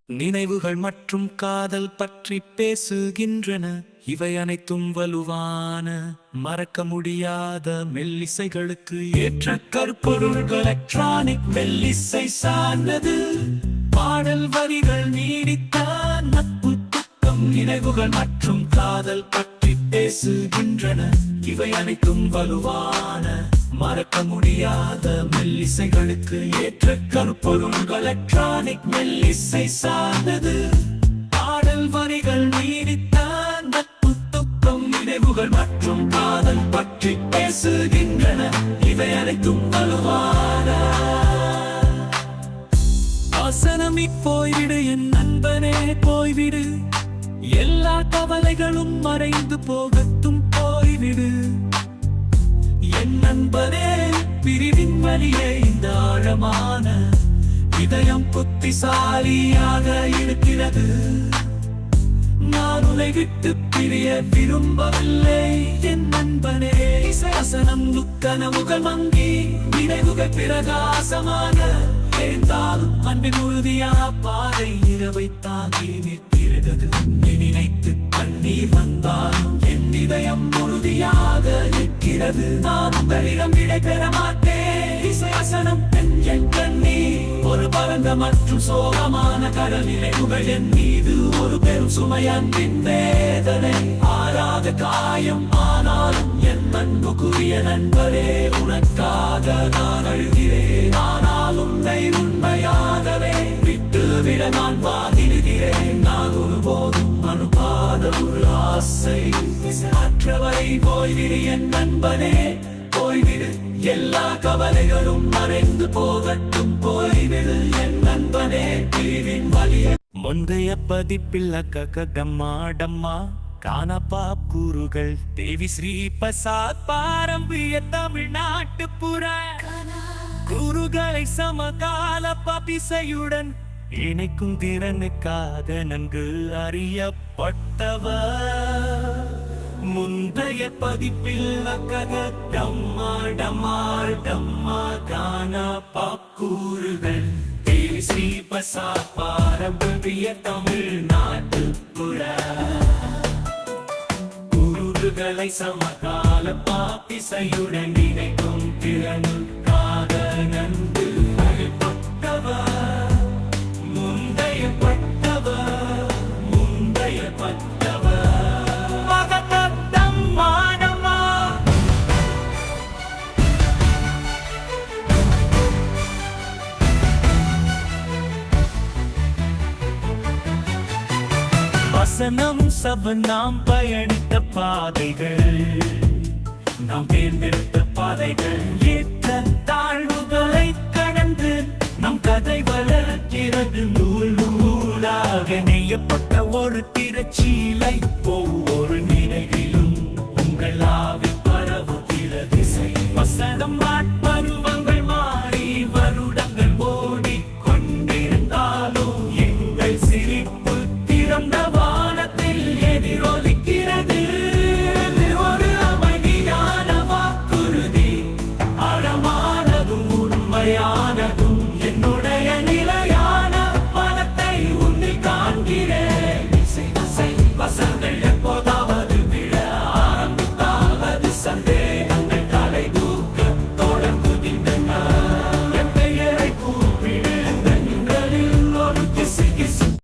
நினைவுகள் மற்றும் காதல் பற்றி பேசுகின்றன. இவை அனைத்தும் வலுவான மறக்க முடியாத மெல்லிசைகளுக்கு ஏற்ற கருப்பொருள்கள். எலக்ட்ரானிக் மெல்லிசை சார்ந்தது. பாடல் வரிகள் நீடித்த நட்பு, துக்கம், நினைவுகள் மற்றும் காதல் பற்றி பேசுகின்றன. இவை அனைத்தும் வலுவான மறக்க முடியாத மெல்லிசைகளுக்கு ஏற்ற கருப்பொருள்கள். எலக்ட்ரானிக் மெல்லிசை சார்ந்தது. பாடல் வரிகள் நீடித்த நட்பு, துக்கம், நினைவுகள் மற்றும் காதல் பற்றி பேசுகின்றன. இவை அனைத்தும் வலுவான. வாசனமி போய்விடு என் நண்பனே போய்விடு, எல்லா கவலைகளும் மறைந்து போகட்டும் போய்விடு. என் நண்பனே பிரிவின் வழியே இந்த ஆழமான இதயம் புத்திசாலியாக இருக்கிறது. நான் உன்னை விட்டு பிரிய விரும்பவில்லை என் நண்பனே. இசைவசனம் கனவுகள் மங்கி நினைவுகள் பிரகாசமாக இருந்தாலும் அன்பின் உறுதியான பாதை இரவை தாங்கி நிற்கிறது. நினைத்து கண்ணீர் வந்தாலும் என் இதயம் உறுதியாக நிற்கிறது. நான் உங்களிடம் விடை பெற மாட்டேன். இசைவசனம் என் கண்ணீர் ஒரு பரந்த மற்றும் சோகமான கடல். நினைவுகள் என் மீது ஒரு பெரும் சுமை, அன்பின் வேதனை ஆறாத காயம். ஆனாலும் என் அன்புக்குரிய நண்பரே, உனக்காக நான் அழுகிறேன். ஆனாலும் உண்மையாகவே விட்டுவிட நான் வாதிடுகிறேன். நான் ஒருபோதும் அனுப்பாத ஒரு ஆசை அற்றவை. போய்விடு என் நண்பனே போய்விடு, எல்லா கவலைகளும் மறைந்து போகட்டும் போய்விடு என் நண்பனே பிரிவின் வழியே. முந்தைய பதிப்பில் டம்மா டம்மா கானப்பா கூறுகள். தேவி ஸ்ரீ பிரசாத் பாரம்பரிய தமிழ்நாட்டு புற கூறுகளை சமகால பபிசையுடன் இணைக்கும் திறனுக்காக நன்கு அறியப்பட்டவர். முந்தைய பதிப்பில் டம்மா டம்மா டம்மா கானப்பா கூறுகள். தேவி ஸ்ரீ பிரசாத் பாரம்பரிய தமிழ்நாட்டு புற கூறுகளை சமகால பாப்பிசையுடன் இணைக்கும் திறனுக்காக நன்கு அறியப்பட்டவர். முந்தைய பட்டவர் முந்தைய பட்டவர். வசனம் சப நாம் பயணித்த பாதைகள், நாம் தேர்ந்தெடுத்த பாதைகள். ஏற்ற தாழ்வுகளை கடந்து நம் கதை வளர்க்கிறது. நூல் நூலாக நெய்யப்பட்ட ஒரு திரைச்சீலை. ஒவ்வொரு நினைவிலும் உங்கள் ஆவி பரவுகிற திசை வசனம்.